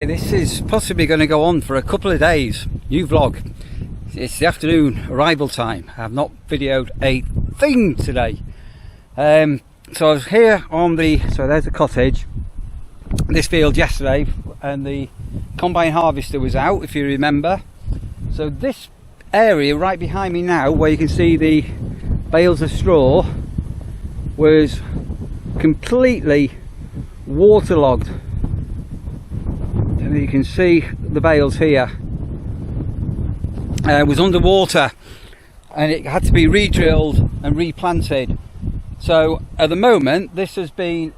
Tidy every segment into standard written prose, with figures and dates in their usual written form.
This is possibly going to go on for a couple of days. New vlog. It's the afternoon arrival time. I have not videoed a thing today. So I was here on the, so there's the cottage, this field yesterday, and the combine harvester was out, if you remember. So this area right behind me now, where you can see the bales of straw, was completely waterlogged. And you can see the bales here. It was underwater and it had to be re-drilled and replanted. So at the moment this has been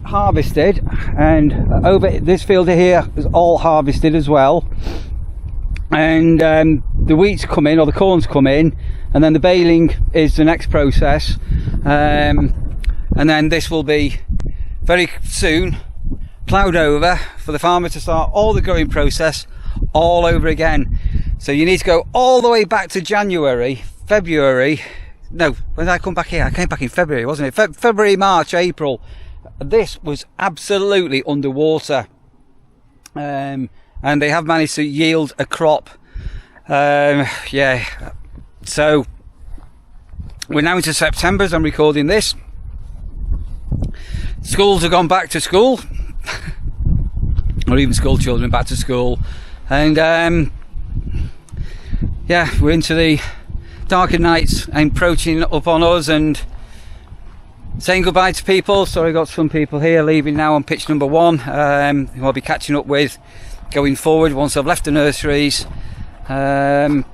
harvested, and over this field here is all harvested as well, and the wheat's come in, or the corn's come in, and then the baling is the next process, and then this will be very soon ploughed over for the farmer to start all the growing process all over again. So you need to go all the way back to February. No, when did I come back here? I came back in February, wasn't it? February, March, April. This was absolutely underwater, and they have managed to yield a crop. Yeah, so we're now into September as I'm recording this. Schools have gone back to school, or even school children back to school, and yeah, we're into the darker nights encroaching up on us and saying goodbye to people. So I got some people here leaving now on pitch number 1, who I'll be catching up with going forward once I've left the nurseries, and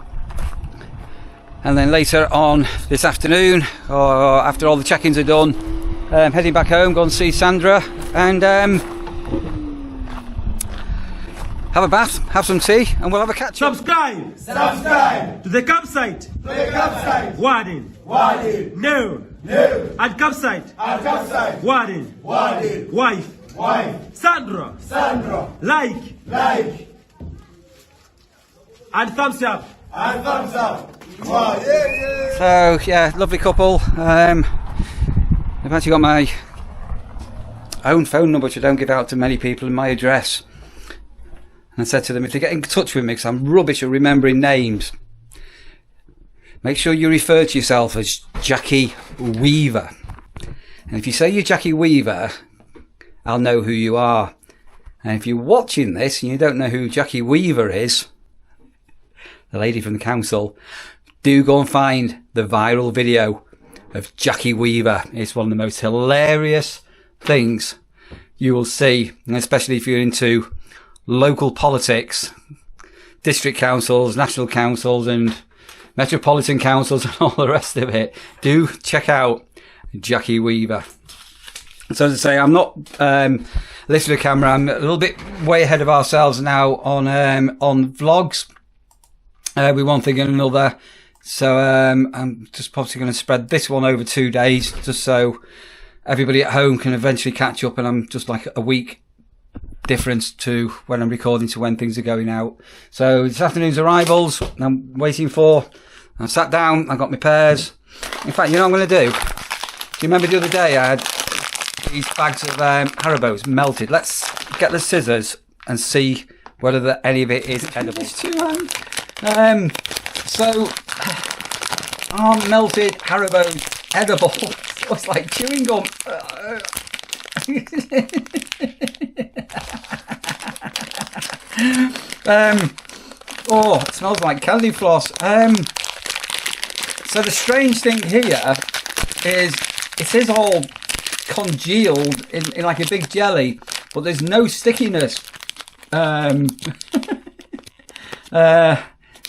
then later on this afternoon, or after all the check-ins are done, heading back home, go and see Sandra, and have a bath, have some tea, and we'll have a catch up. Subscribe to the campsite. Warden. No. And campsite. Warden. Wife. Sandra. Like. And thumbs up. Wow, yeah. So yeah, lovely couple. I've actually got my own phone number, which I don't give out to many people, and my address. And I said to them, if they get in touch with me, because I'm rubbish at remembering names, make sure you refer to yourself as Jackie Weaver. And if you say you're Jackie Weaver, I'll know who you are. And if you're watching this and you don't know who Jackie Weaver is, the lady from the council, do go and find the viral video of Jackie Weaver. It's one of the most hilarious things you will see, and especially if you're into local politics, district councils, national councils and metropolitan councils and all the rest of it. Do check out Jackie Weaver. So as I say, I'm not lifting the camera. I'm a little bit way ahead of ourselves now on vlogs, with one thing and another. So I'm just probably going to spread this one over 2 days, just so everybody at home can eventually catch up, and I'm just like a week difference to when I'm recording to when things are going out. So this afternoon's arrivals I'm waiting for. I've sat down, I got my pears. In fact, you know what I'm going to do? Do you remember the other day I had these bags of Haribos melted? Let's get the scissors and see whether any of it is edible. So are melted Haribos edible? It's like chewing gum. Oh, it smells like candy floss. So the strange thing here is it is all congealed in like a big jelly, but there's no stickiness.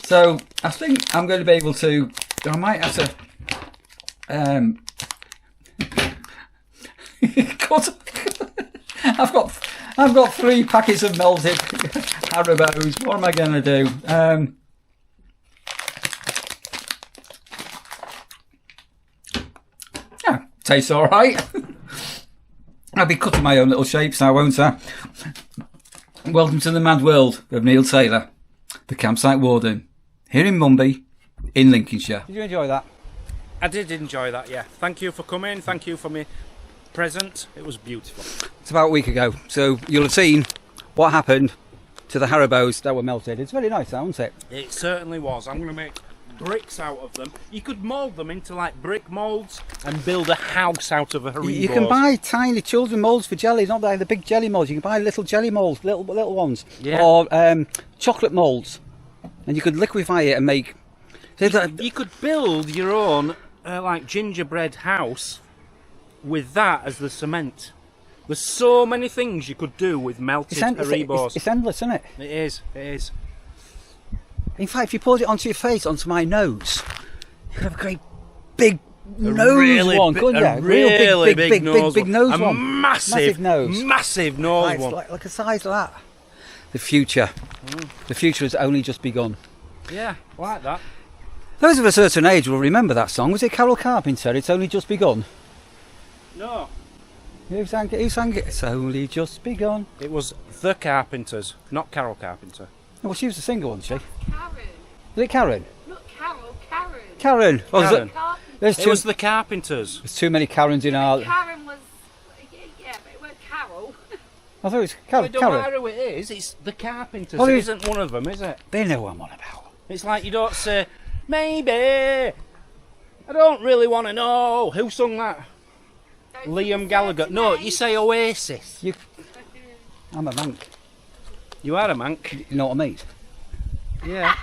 So I think I'm going to be able to, I might have to cut. I've got 3 packets of melted Haribos. What am I going to do? Yeah, tastes all right. I'll be cutting my own little shapes now, won't I? Welcome to the mad world of Neil Taylor, the Campsite Warden, here in Mumby, in Lincolnshire. Did you enjoy that? I did enjoy that, yeah. Thank you for coming. Thank you for me present. It was beautiful. It's about a week ago, so you'll have seen what happened to the Haribos that were melted. It's very nice, isn't it? It certainly was. I'm going to make bricks out of them. You could mould them into like brick moulds and build a house out of a Haribo. You can buy tiny children moulds for jelly, not like the big jelly moulds. You can buy little jelly moulds, little ones, Yeah. or chocolate moulds, and you could liquefy it and make. You could build your own like gingerbread house with that as the cement. There's so many things you could do with melted Haribos. It's endless, isn't it? It is. It is. In fact, if you poured it onto your face, onto my nose, you could have a great big nose one, couldn't you? Really big nose nose one. one. Massive nose. Massive nose Right, one. like a size of that. The future. The future has only just begun. Yeah, like that. Those of a certain age will remember that song. Was it Carol Carpenter? It's only just begun. No. Who sang it? Who sang it? It's only just begun. It was The Carpenters, not Carol Carpenter. Oh, well, she was the singer, wasn't she? Karen. Was it Karen? Not Carol, Karen. Karen. Oh, Karen. There's It was The Carpenters. there's too many Karens in our. Karen was, yeah, but it weren't Carol. I thought it was Karen. It don't Karen. matter who it is, it's The Carpenters. Oh, It it- isn't one of them, is it? They know what I'm on about. It's like you don't say, maybe. I don't really want to know. Who sung that? Liam Gallagher. No, you say Oasis. I'm a mank. You are a mank. You know what I mean? Yeah.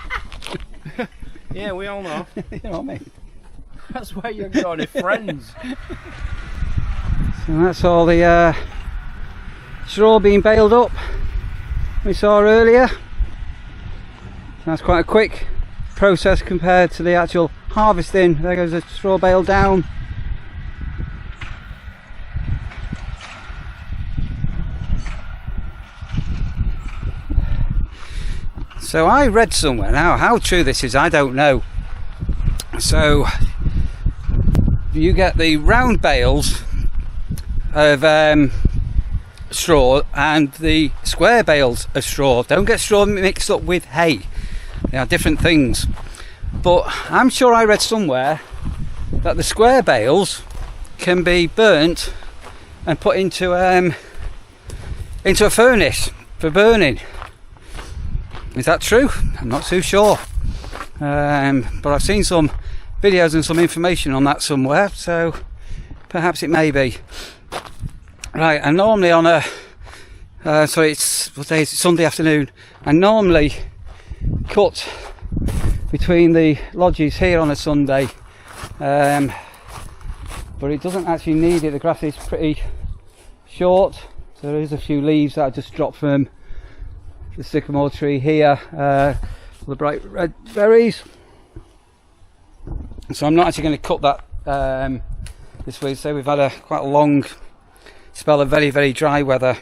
Yeah, we all know. You know what I mean? That's why you're going friends. So that's all the straw being baled up we saw earlier. That's quite a quick process compared to the actual harvesting. There goes the straw bale down. So I read somewhere, now how true this is I don't know. So you get the round bales of straw and the square bales of straw. Don't get straw mixed up with hay. They are different things. But I'm sure I read somewhere that the square bales can be burnt and put into a furnace for burning. Is that true? I'm not too sure. But I've seen some videos and some information on that somewhere, so perhaps it may be. Right, and normally on a it's Sunday afternoon. I normally cut between the lodges here on a Sunday, but it doesn't actually need it. The grass is pretty short, so there is a few leaves that I just dropped from the sycamore tree here, the bright red berries. So I'm not actually going to cut that this week. So we've had quite a long spell of very, very dry weather,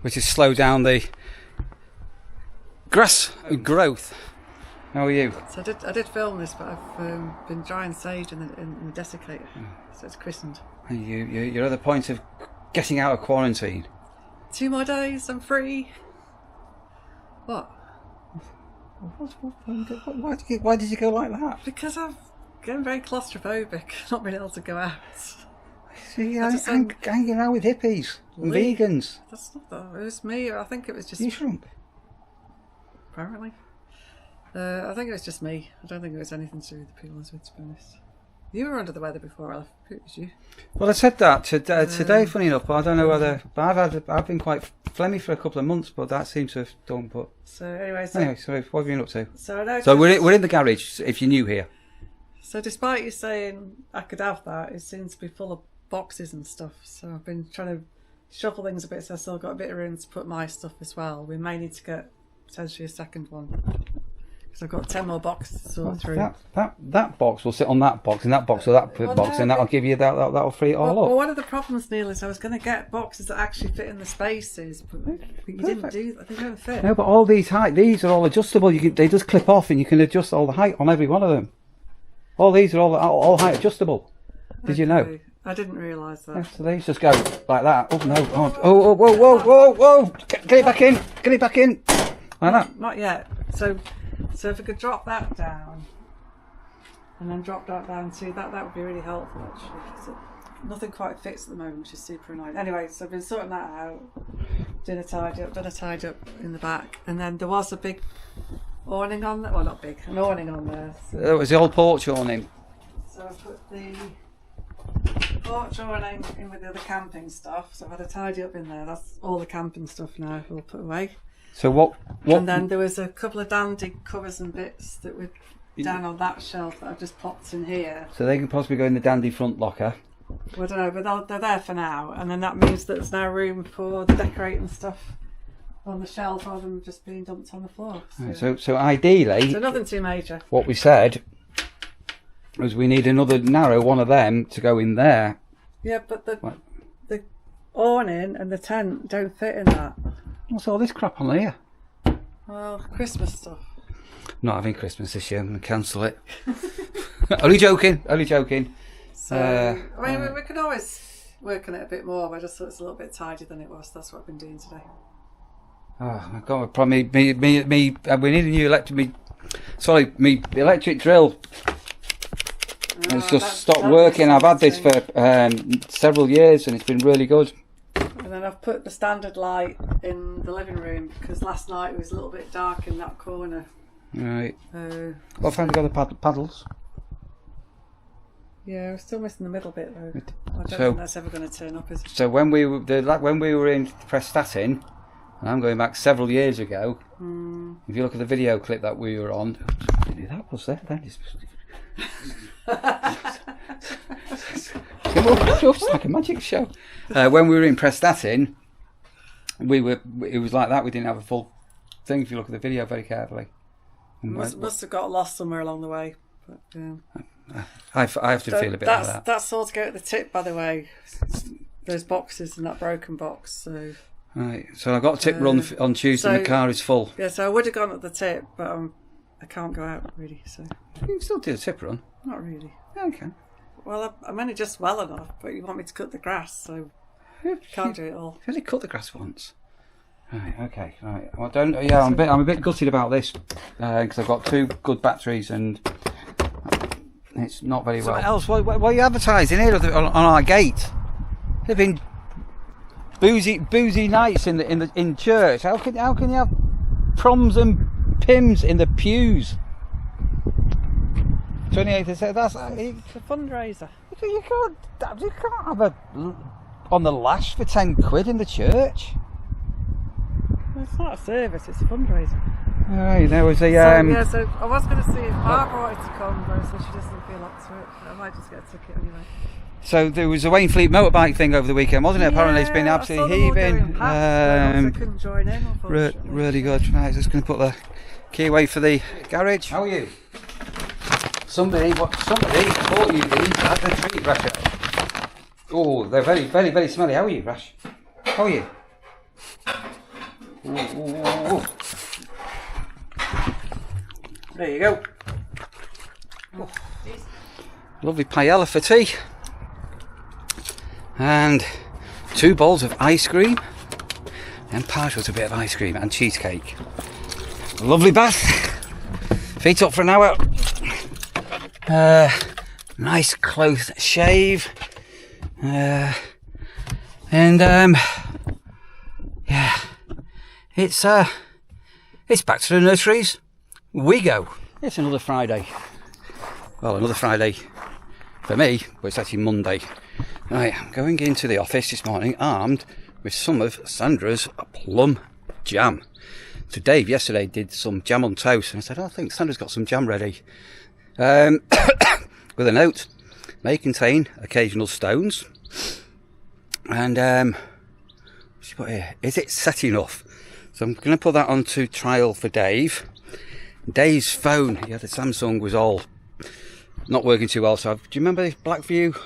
which has slowed down the grass growth. How are you? So I did film this, but I've been drying sage in the desiccator, so it's christened. You're at the point of getting out of quarantine. 2 more days, I'm free. What? Why did you go like that? Because I'm getting very claustrophobic, not being able to go out. See, just hanging around with hippies and Lee. vegans. That's not that. It was me. I think it was just You shrunk. apparently. I think it was just me. I don't think it was anything to do with the people I was with, to be honest. You were under the weather before I left. It was you. Well, I said that today, funny enough, but I don't know whether. But I've been quite phlegmy for a couple of months, but that seems to have done. But So anyway, so what have you been up to? so I know. So we're in the garage. If you're new here, So despite you saying I could have that, it seems to be full of boxes and stuff. So I've been trying to shuffle things a bit, so I've still got a bit of room to put my stuff as well. We may need to get potentially a second one, because I've got 10 more boxes to sort through. that box will sit on that box, and that box or that Well, box, no, and that'll give you that'll free it all Well, up. one of the problems, Neil, is I was going to get boxes that actually fit in the spaces, but you didn't do that. They don't fit. No, but all these these are all adjustable. They just clip off, and you can adjust all the height on every one of them. All these are all height adjustable. Did you know? Okay. I didn't realise that. Yeah, so these just go like that. Oh no! Oh, whoa! Get it back in! Get it back in! Like that. Not yet. So if I could drop that down, and then drop that down too, that would be really helpful actually. So nothing quite fits at the moment, which is super annoying. Anyway, so I've been sorting that out, done a tidy up in the back, and then there was a big awning on there. Well, not big, an awning on there. So, That was the old porch awning. so I put the porch awning in with the other camping stuff. So I've had a tidy up in there. That's all the camping stuff now. We'll put away. So what? And then there was a couple of dandy covers and bits that were down on that shelf that I've just popped in here. So they can possibly go in the dandy front locker. Well, I don't know, but they're there for now. And then that means that there's now room for the decorating stuff on the shelf rather than just being dumped on the floor. So ideally, So nothing too major. what we said was we need another narrow one of them to go in there. Yeah, but What? the awning and the tent don't fit in that. What's all this crap on here? Well, Christmas stuff. Not having Christmas this year. I'm going to cancel it. Only joking. Only joking. So, I mean, we could always work on it a bit more, but I just thought it's a little bit tidier than it was. That's what I've been doing today. Oh my God! Probably me. We need a new electric. Me electric drill. It's just stopped working. I've had this for several years, and it's been really good. And then I've put the standard light in the living room because last night it was a little bit dark in that corner. Right. What time have you got the paddles? Yeah, we're still missing the middle bit though. I don't So- think that's ever going to turn up, is it? So when we were in Prestatyn, and I'm going back several years ago. If you look at the video clip that we were on, that was there. That is. It's like a magic show. When we were in Prestatyn, it was like that. We didn't have a full thing. If you look at the video very carefully, Must have got lost somewhere along the way. But, I have to feel a bit like that. That's all to go at the tip, by the way. Those boxes and that broken box. So Right. So I got a tip run on Tuesday. And the car is full. yeah, so I would have gone at the tip, but I can't go out really. So You can still do a tip run. not really. Yeah, I can. Well, I'm only just well enough, but you want me to cut the grass, so can't do it all. I've only cut the grass once. Right, okay, right. Well, I'm a bit gutted about this because I've got two good batteries and it's not very well. What else? What are you advertising here on our gate? There've been boozy nights in church. How can you have proms and pims in the pews? 28th of September. It's a fundraiser. You can't have a on the lash for 10 quid in the church. Well, it's not a service; it's a fundraiser. Right, there was a So I was going to see if Barbara wanted to come, but I said she doesn't feel up to it. I might just get a ticket anyway. So there was a Wainfleet motorbike thing over the weekend, wasn't it? Apparently it's been absolutely heaving. I couldn't join in, unfortunately. Really good. Right, just going to put the key away for the garage. How are you? Somebody bought you these at the tree, Rash. Oh, they're very, very, very smelly. How are you, Rash? How are you? Ooh. There you go. Oh. Lovely paella for tea. And 2 bowls of ice cream. And partial to a bit of ice cream and cheesecake. Lovely bath. Feet up for an hour. Nice close shave. Yeah. It's back to the nurseries. We go. It's another Friday. Well, another Friday for me, but it's actually Monday. Right, I'm going into the office this morning armed with some of Sandra's plum jam. So Dave yesterday did some jam on toast, and I said, I think Sandra's got some jam ready. With a note, may contain occasional stones. And what's she put here? Is it set enough? So I'm going to put that onto trial for Dave. Dave's phone, the Samsung was all not working too well. So do you remember this Blackview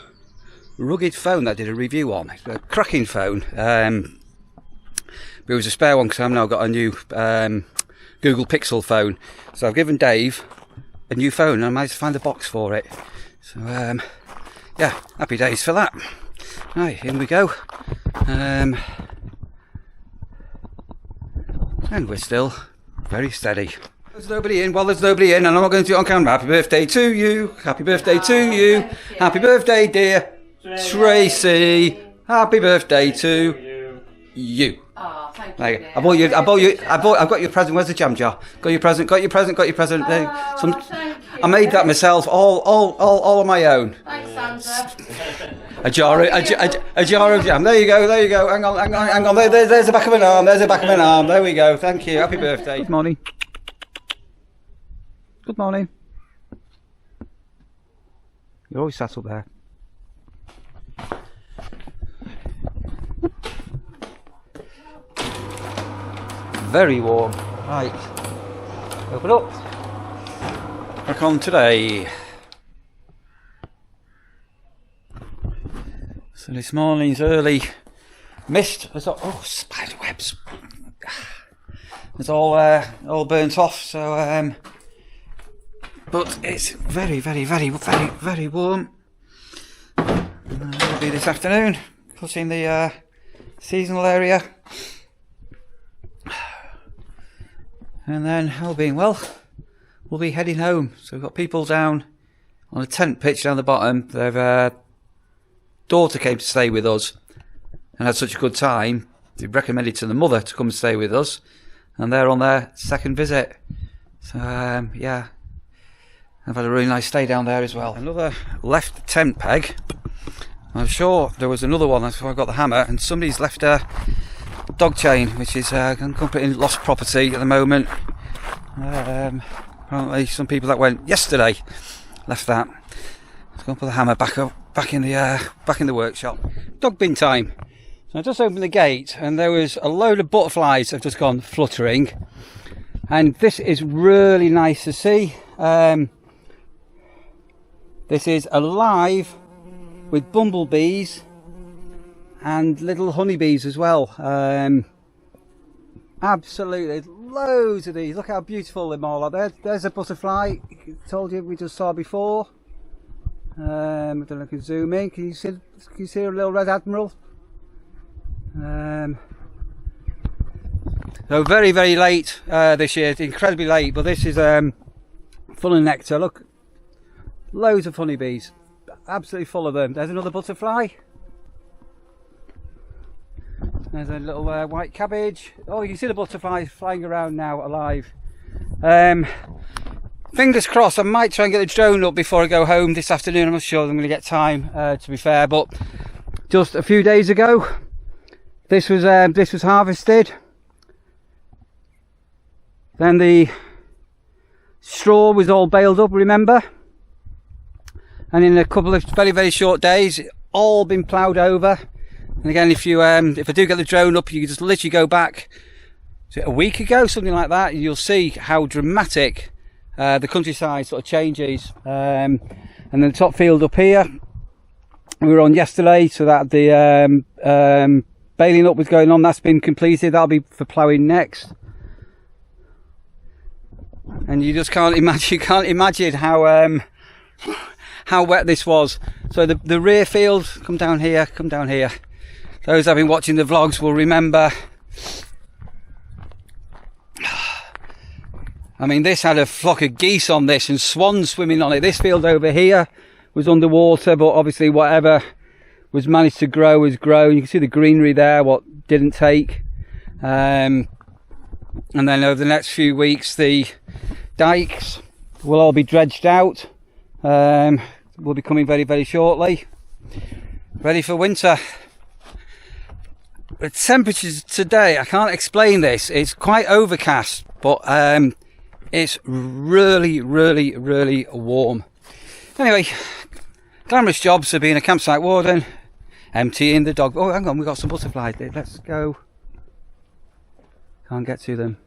rugged phone that I did a review on? It's a cracking phone. But it was a spare one because I've now got a new Google Pixel phone. So I've given Dave a new phone and I managed to find a box for it. So yeah, happy days for that. Right, in we go. And we're still very steady. There's nobody in. Well, there's nobody in, and I'm not going to do it on camera. Happy birthday to you. Happy birthday to you. Happy birthday, dear. Tracy. Happy birthday to you. Oh, thank There you. you go. I've got your present. Where's the jam jar? Got your present. There. Thank you. I made that myself, all on my own. Thanks, Sandra. A jar of jam. There you go. Hang on. There's the back of an arm. There we go. Thank you. Happy birthday. Good morning. Good morning. You're always sat up there. Very warm. Right. Open up. Back on today. So this morning's early mist. Spider webs. It's all burnt off. So but it's very warm. It'll be this afternoon. Cutting the seasonal area. And then, all being well, we'll be heading home. So we've got people down on a tent pitch down the bottom. Their daughter came to stay with us and had such a good time. They recommended to the mother to come and stay with us. And they're on their second visit. So, yeah. I've had a really nice stay down there as well. Another left tent peg. I'm sure there was another one. That's why I got the hammer. And somebody's left a dog chain, which is completely lost property at the moment. Apparently some people that went yesterday left that. Let's go and put the hammer back in the workshop. Dog bin time. So I just opened the gate and there was a load of butterflies have just gone fluttering, and this is really nice to see. This is alive with bumblebees and little honeybees as well. Absolutely loads of these. Look how beautiful them all are. There's a butterfly. Told you we just saw before. I don't know if I can zoom in. Can you see a little red admiral? So very late this year. It's incredibly late, but this is full of nectar. Look, loads of honeybees. Absolutely full of them. There's another butterfly. There's a little white cabbage. Oh, you can see the butterflies flying around now, alive. Fingers crossed, I might try and get the drone up before I go home this afternoon. I'm not sure I'm going to get time, to be fair. But just a few days ago, this was harvested. Then the straw was all baled up, remember? And in a couple of very short days, it's all been ploughed over. And again, if I do get the drone up, you can just literally go back to a week ago, something like that, and you'll see how dramatic the countryside sort of changes. And then the top field up here, we were on yesterday, so that the baling up was going on. That's been completed. That'll be for ploughing next. And you just can't imagine how wet this was. So the rear field, come down here. Those that have been watching the vlogs will remember. I mean, this had a flock of geese on this and swans swimming on it. This field over here was underwater, but obviously whatever was managed to grow has grown. You can see the greenery there, what didn't take. And then over the next few weeks, the dikes will all be dredged out. Will be coming very shortly. Ready for winter. The temperatures today, I can't explain this. It's quite overcast, but it's really warm. Anyway, glamorous jobs of being a campsite warden, emptying the dog. Oh, hang on, we've got some butterflies there. Let's go. Can't get to them.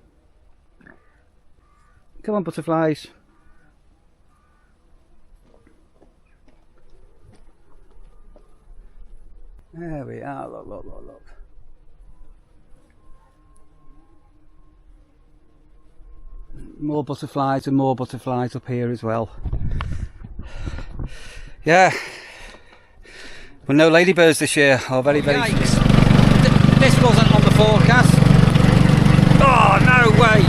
Come on, butterflies. There we are. Look. More butterflies and more butterflies up here as well. Yeah. Well, no ladybirds this year. Oh, very. Yikes. This wasn't on the forecast. Oh, no way.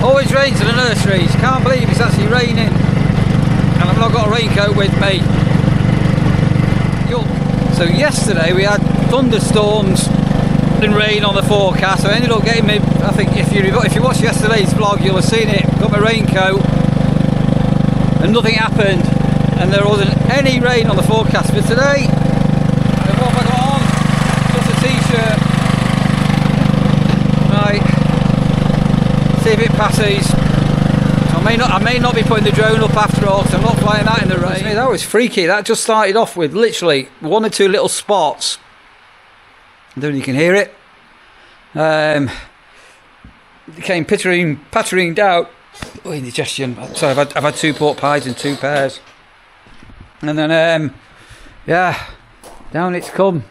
Always rains in the nurseries. Can't believe it's actually raining. And I've not got a raincoat with me. Yuck. So yesterday we had thunderstorms and rain on the forecast. So I ended up getting me. I think if you watched yesterday's vlog, you'll have seen it. Got my raincoat, and nothing happened. And there wasn't any rain on the forecast for today. And what have I got on? Just a t-shirt. Right. See if it passes. So I may not be putting the drone up after all, because I'm not flying that in the rain. That was freaky. That just started off with literally 1 or 2 little spots. I don't know if you can hear it. It came pattering down. Oh, indigestion. So I've had 2 pork pies and 2 pears. And then, yeah, down it's come.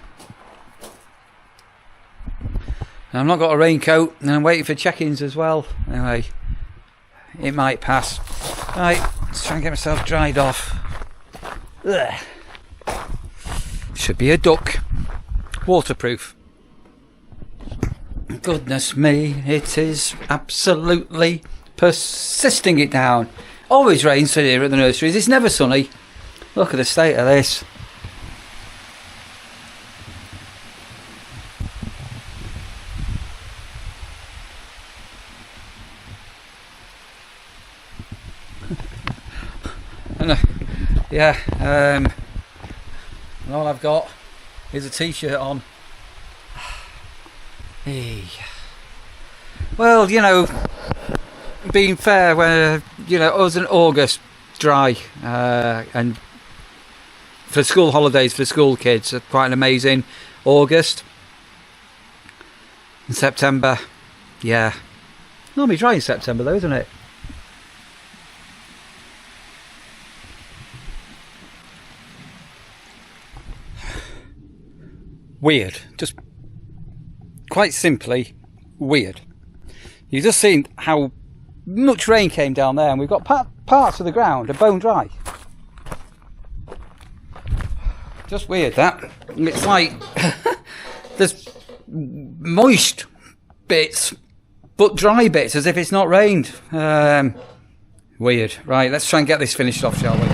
And I've not got a raincoat, and I'm waiting for check-ins as well. Anyway, it might pass. Right, let's try and get myself dried off. Ugh. Should be a duck. Waterproof. Goodness me, it is absolutely persisting it down. Always rains here at the nurseries. It's never sunny. Look at the state of this. Yeah, and all I've got is a t-shirt on. Hey. Well, you know, being fair, when it was in August, dry, and for school holidays for school kids, quite an amazing August. In September, yeah, normally dry in September though, isn't it? Weird, just quite simply weird. You've just seen how much rain came down there, and we've got parts of the ground are bone dry. Just weird that. It's like there's moist bits but dry bits as if it's not rained. Weird. Right, let's try and get this finished off, shall we?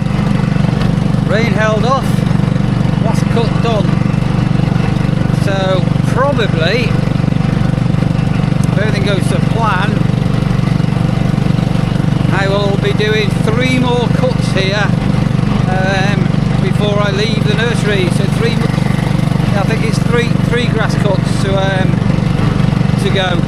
Rain held off, last cut done. So probably, if everything goes to plan, I will be doing 3 more cuts here before I leave the nursery. So I think it's three grass cuts to go.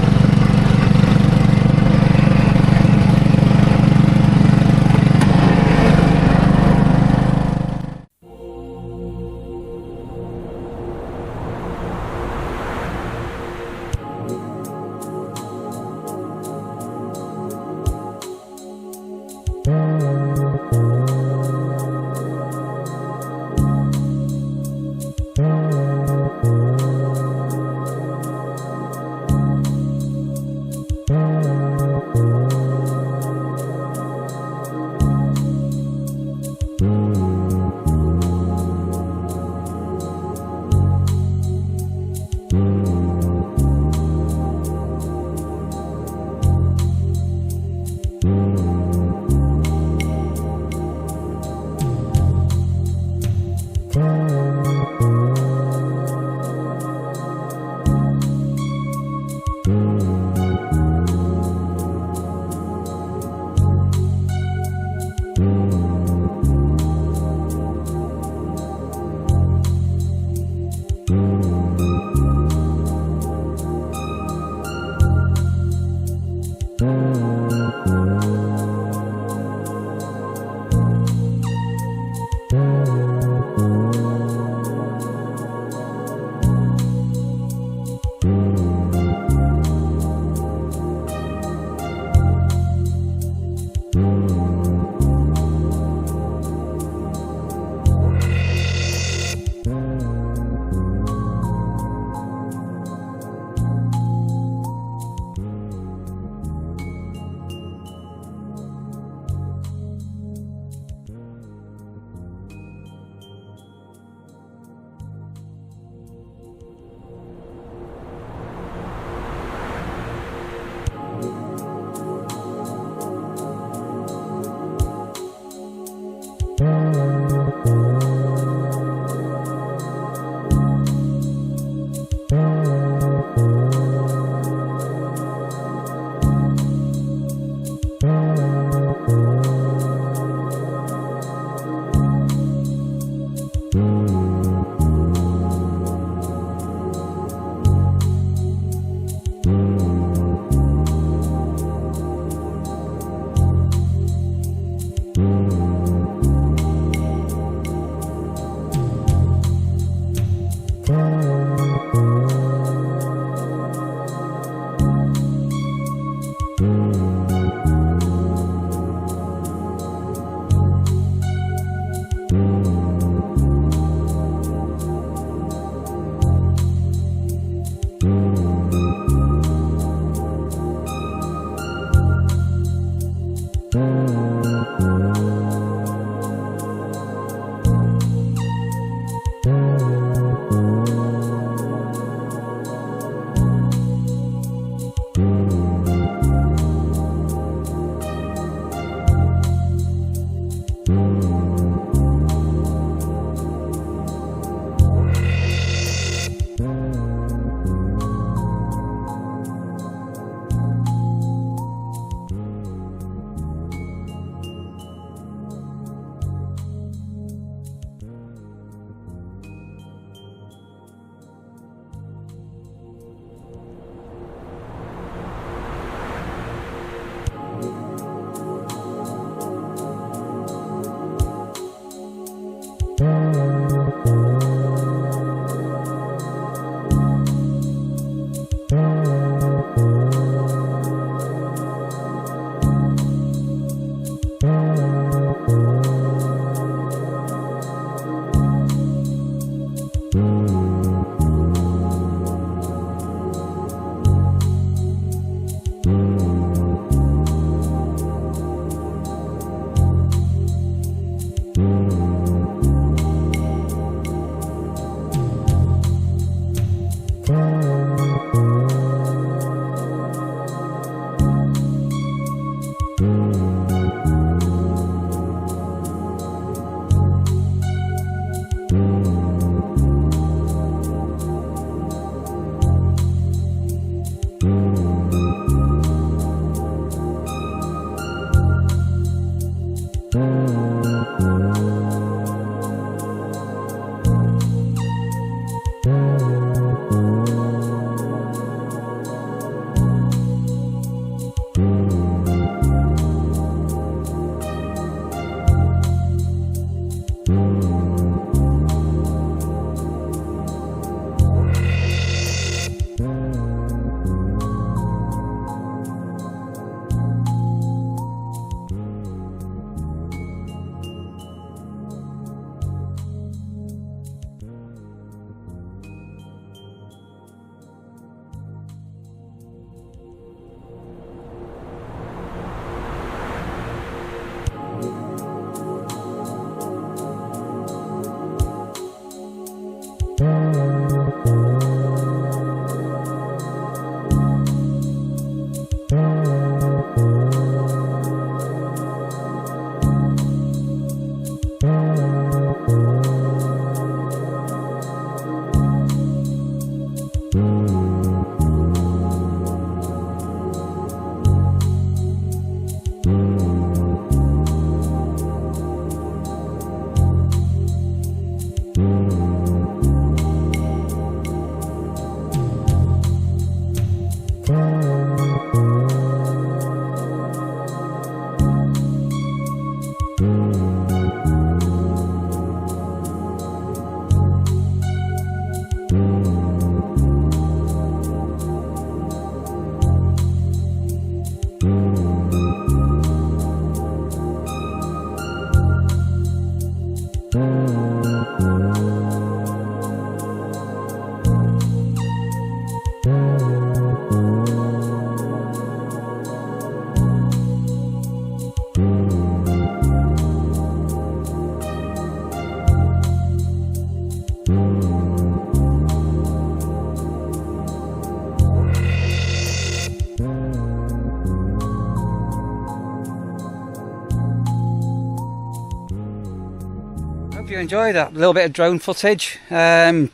you enjoyed that little bit of drone footage. Yeah,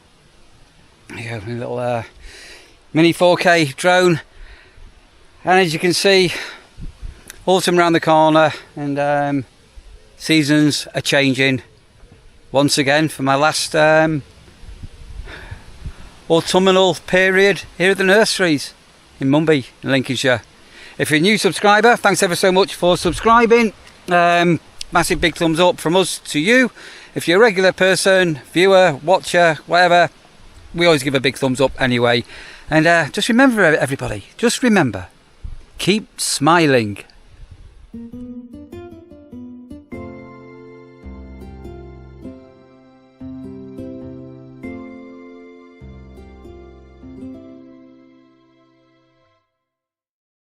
a little mini 4K drone. And as you can see, autumn around the corner, and seasons are changing once again for my last autumnal period here at the nurseries in Mumby in Lincolnshire. If you're a new subscriber, thanks ever so much for subscribing. Massive big thumbs up from us to you. If you're a regular person, viewer, watcher, whatever, we always give a big thumbs up anyway. And just remember, everybody, just remember, keep smiling.